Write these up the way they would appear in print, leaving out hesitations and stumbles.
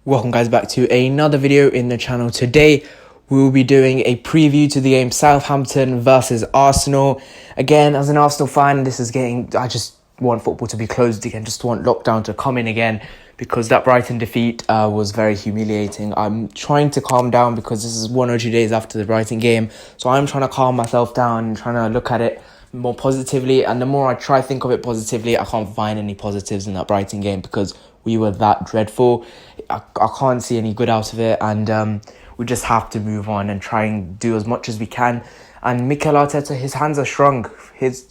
Welcome guys back to another video in the channel. Today we will be doing a preview to the game Southampton versus Arsenal. Again, as an Arsenal fan, I just want football to be closed again, just want lockdown to come in again, because that Brighton defeat was very humiliating. I'm trying to calm down because this is 1 or 2 days after the Brighton game, so I'm trying to calm myself down and trying to look at it more positively. And the more I try to think of it positively, I can't find any positives in that Brighton game because we were that dreadful. I can't see any good out of it, and we just have to move on and try and do as much as we can. And Mikel Arteta, his hands are strong. He's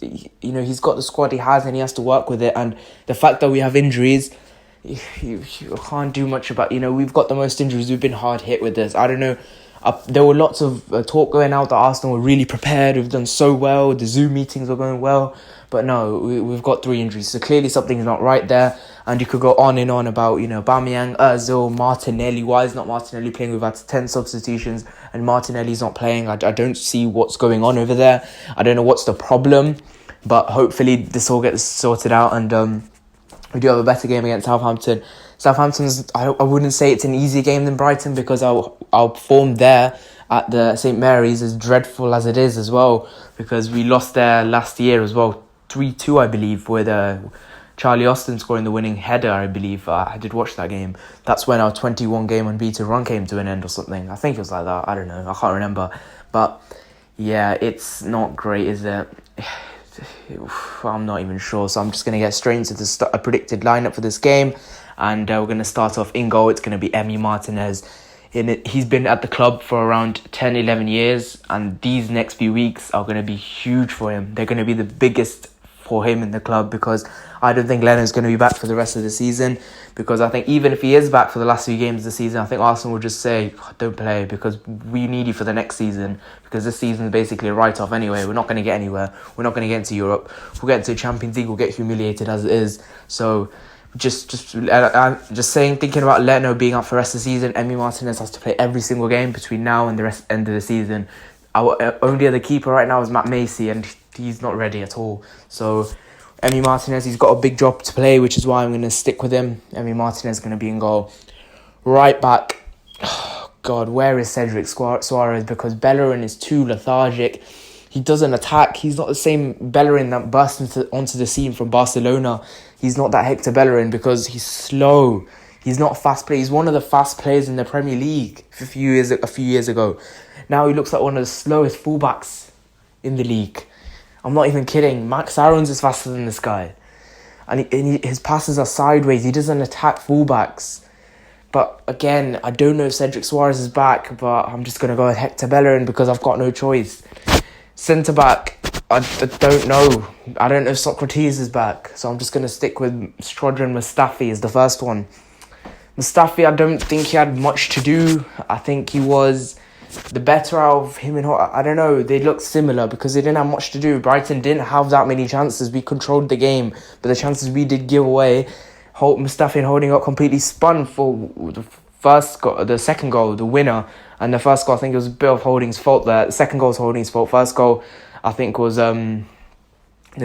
got the squad he has, and he has to work with it. And the fact that we have injuries, you can't do much about. We've got the most injuries. We've been hard hit with this. I don't know. There were lots of talk going out that Arsenal were really prepared. We've done so well. The Zoom meetings were going well. But no, we've got 3 injuries. So clearly something's not right there. And you could go on and on about, Aubameyang, Ozil, Martinelli. Why is not Martinelli playing? We've had 10 substitutions and Martinelli's not playing. I don't see what's going on over there. I don't know what's the problem. But hopefully this all gets sorted out. And we do have a better game against Southampton. Southampton's, I wouldn't say it's an easier game than Brighton, because our form there at the St. Mary's is dreadful as it is as well, because we lost there last year as well, 3-2 I believe, with Charlie Austin scoring the winning header, I believe. I did watch that game. That's when our 21 game unbeaten run came to an end or something. I think it was like that. I don't know. I can't remember. But yeah, it's not great, is it? I'm not even sure. So I'm just going to get straight into the predicted lineup for this game. And we're going to start off in goal. It's going to be Emi Martinez. He's been at the club for around 10, 11 years. And these next few weeks are going to be huge for him. They're going to be the biggest for him in the club, because I don't think Leno's going to be back for the rest of the season. Because I think even if he is back for the last few games of the season, I think Arsenal will just say, don't play, because we need you for the next season. Because this season is basically a write-off anyway. We're not going to get anywhere. We're not going to get into Europe. We'll get into the Champions League. We'll get humiliated as it is. So just saying, thinking about Leno being out for the rest of the season, Emi Martinez has to play every single game between now and the end of the season. Our only other keeper right now is Matt Macy, and he's not ready at all. So Emi Martinez, he's got a big job to play, which is why I'm going to stick with him. Emi Martinez is going to be in goal. Right back, oh God, where is Cedric Suarez? Because Bellerin is too lethargic. He doesn't attack. He's not the same Bellerin that burst onto the scene from Barcelona. He's not that Hector Bellerin, because he's slow. He's not fast player. He's one of the fast players in the Premier League a few years ago. Now he looks like one of the slowest fullbacks in the league. I'm not even kidding. Max Aarons is faster than this guy. And his passes are sideways. He doesn't attack fullbacks. But again, I don't know if Cedric Suarez is back, but I'm just going to go with Hector Bellerin because I've got no choice. Centre-back, I don't know. I don't know if Socrates is back. So I'm just going to stick with Shkodran Mustafi as the first one. Mustafi, I don't think he had much to do. I think he was the better out of him and I don't know. They looked similar because they didn't have much to do. Brighton didn't have that many chances. We controlled the game, but the chances we did give away, Mustafi and Holding got completely spun for the second goal, the winner. And the first goal, I think it was a bit of Holding's fault there. The second goal was Holding's fault. First goal, I think was the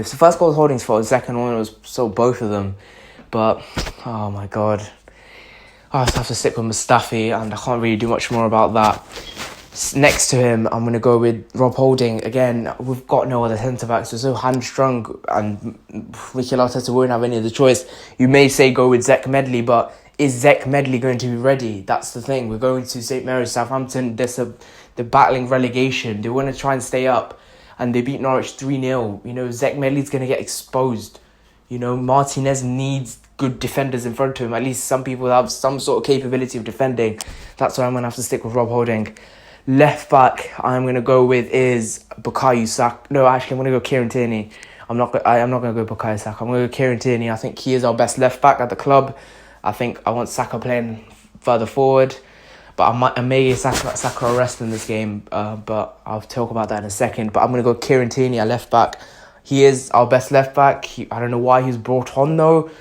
first goal was Holding's fault. The second one was both of them. But oh my God, I just have to stick with Mustafi, and I can't really do much more about that. Next to him, I'm going to go with Rob Holding. Again, we've got no other centre-backs. We're so hamstrung, and Mikel Arteta won't have any other choice. You may say go with Zech Medley, but is Zech Medley going to be ready? That's the thing. We're going to St. Mary's, Southampton. They're battling relegation. They want to try and stay up, and they beat Norwich 3-0. Zech Medley's going to get exposed. Martinez needs good defenders in front of him. At least some people have some sort of capability of defending. That's why I'm going to have to stick with Rob Holding. Left back, I'm going to go with is Bukayo Saka. No, actually, I'm going to go Kieran Tierney. I'm not going to go Bukayo Saka. I'm going to go Kieran Tierney. I think he is our best left back at the club. I think I want Saka playing further forward. But I may give Saka a rest in this game. But I'll talk about that in a second. But I'm going to go Kieran Tierney at left back. He is our best left back. I don't know why he's brought on though.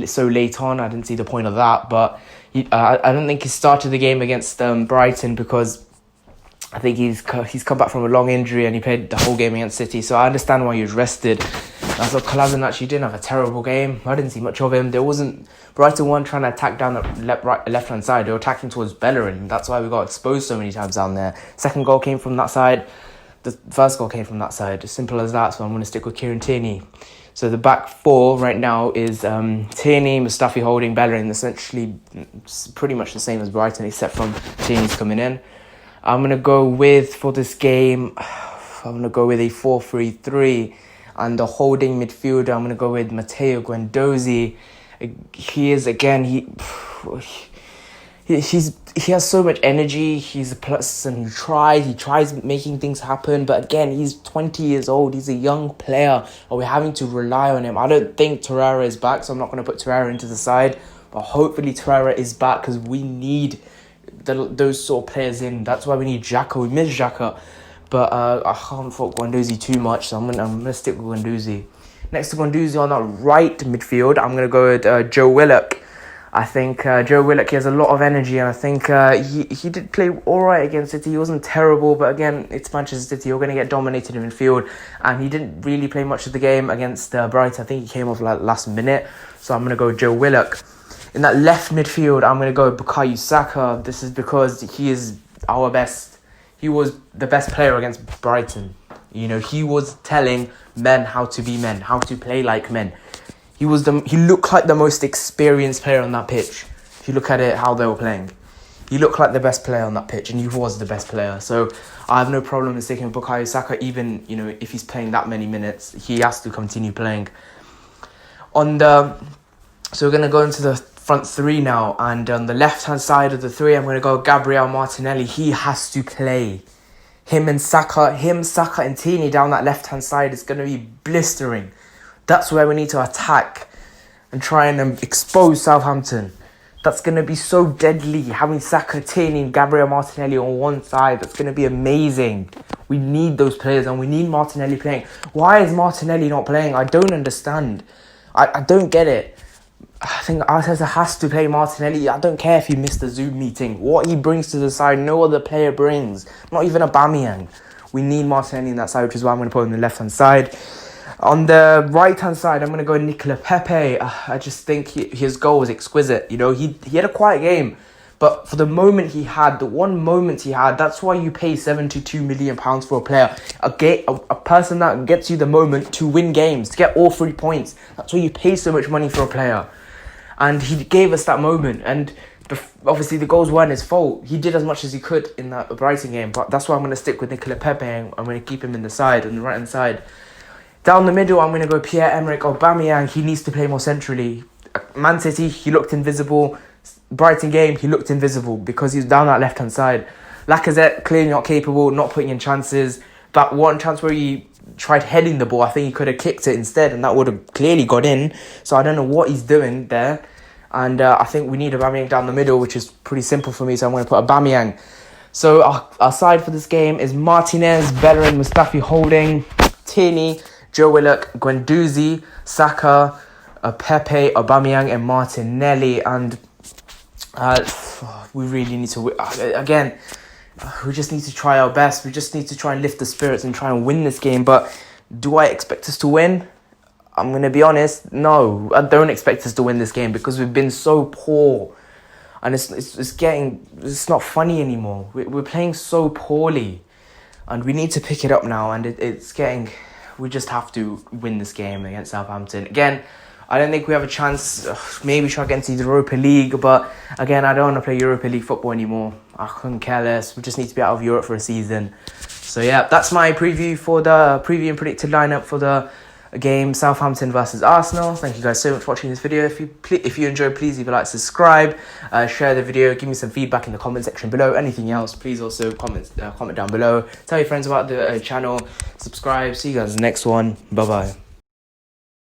So late on, I didn't see the point of that. But I don't think he started the game against Brighton because I think he's come back from a long injury and he played the whole game against City. So I understand why he was rested. I thought Kolasinac, he didn't have a terrible game. I didn't see much of him. There wasn't Brighton weren't trying to attack down the left-hand side. They were attacking towards Bellerin. That's why we got exposed so many times down there. Second goal came from that side. The first goal came from that side. As simple as that. So I'm going to stick with Kieran Tierney. So the back four right now is Tierney, Mustafi Holding, Bellerin. Essentially pretty much the same as Brighton, except from Tierney's coming in. I'm going to go with, for this game, I'm going to go with a 4-3-3. And the holding midfielder, I'm going to go with Matteo Guendouzi. He is, again, he has so much energy. He's a person who tries making things happen. But again, he's 20 years old. He's a young player. And we're having to rely on him. I don't think Torreira is back, so I'm not going to put Torreira into the side. But hopefully Torreira is back, because we need those sort of players in. That's why we need Xhaka. We miss Xhaka. But I can't fault Guendouzi too much, so I'm gonna stick with Guendouzi. Next to Guendouzi on that right midfield, I'm going to go with Joe Willock. I think Joe Willock, he has a lot of energy, and I think he did play all right against City. He wasn't terrible, but again, it's Manchester City. You're going to get dominated in midfield, and he didn't really play much of the game against Brighton. I think he came off like last minute, so I'm going to go with Joe Willock. In that left midfield, I'm going to go with Bukayo Saka. This is because he is our best. He was the best player against Brighton. You know, he was telling men how to be men, how to play like men. He looked like the most experienced player on that pitch. If you look at it, how they were playing, he looked like the best player on that pitch, and he was the best player. So I have no problem in sticking with Bukayo Saka, even, you know, if he's playing that many minutes, he has to continue playing. So we're going to go into the front three now, and on the left-hand side of the three, I'm going to go Gabriel Martinelli. He has to play. Saka and Tierney down that left-hand side is going to be blistering. That's where we need to attack and try and expose Southampton. That's going to be so deadly. Having Saka, Tierney and Gabriel Martinelli on one side, that's going to be amazing. We need those players, and we need Martinelli playing. Why is Martinelli not playing? I don't understand. I don't get it. I think Arteta has to play Martinelli. I don't care if he missed the Zoom meeting. What he brings to the side, no other player brings. Not even Aubameyang. We need Martinelli in that side, which is why I'm going to put him on the left-hand side. On the right-hand side, I'm going to go Nicola Pepe. I just think his goal was exquisite. You know, he had a quiet game. But for the moment he had, the one moment he had, that's why you pay £72 million for a player. A person that gets you the moment to win games, to get all 3 points. That's why you pay so much money for a player. And he gave us that moment. And obviously the goals weren't his fault. He did as much as he could in that Brighton game. But that's why I'm going to stick with Nicola Pepe. And I'm going to keep him in the side, on the right-hand side. Down the middle, I'm going to go Pierre-Emerick Aubameyang. He needs to play more centrally. Man City, he looked invisible. Brighton game, he looked invisible because he's down that left-hand side. Lacazette, clearly not capable, not putting in chances. That one chance where he tried heading the ball, I think he could have kicked it instead, and that would have clearly got in. So I don't know what he's doing there. And I think we need Aubameyang down the middle, which is pretty simple for me, so I'm going to put Aubameyang. So our side for this game is Martinez, Bellerin, Mustafi Holding, Tierney, Joe Willock, Guendouzi, Saka, Pepe, Aubameyang and Martinelli. And we really need to... Again, we just need to try our best. We just need to try and lift the spirits and try and win this game. But do I expect us to win? I'm going to be honest. No, I don't expect us to win this game because we've been so poor. And it's not funny anymore. We're playing so poorly. And we need to pick it up now. And we just have to win this game against Southampton. Again, I don't think we have a chance. Maybe try to get into the Europa League. But again, I don't want to play Europa League football anymore. I couldn't care less. We just need to be out of Europe for a season. So yeah, that's my preview and predicted lineup for the game Southampton versus Arsenal. Thank you guys so much for watching this video. If you enjoyed, please leave a like, subscribe, share the video, give me some feedback in the comment section below. Anything else, please also comment down below. Tell your friends about the channel, subscribe. See you guys in the next one. Bye bye.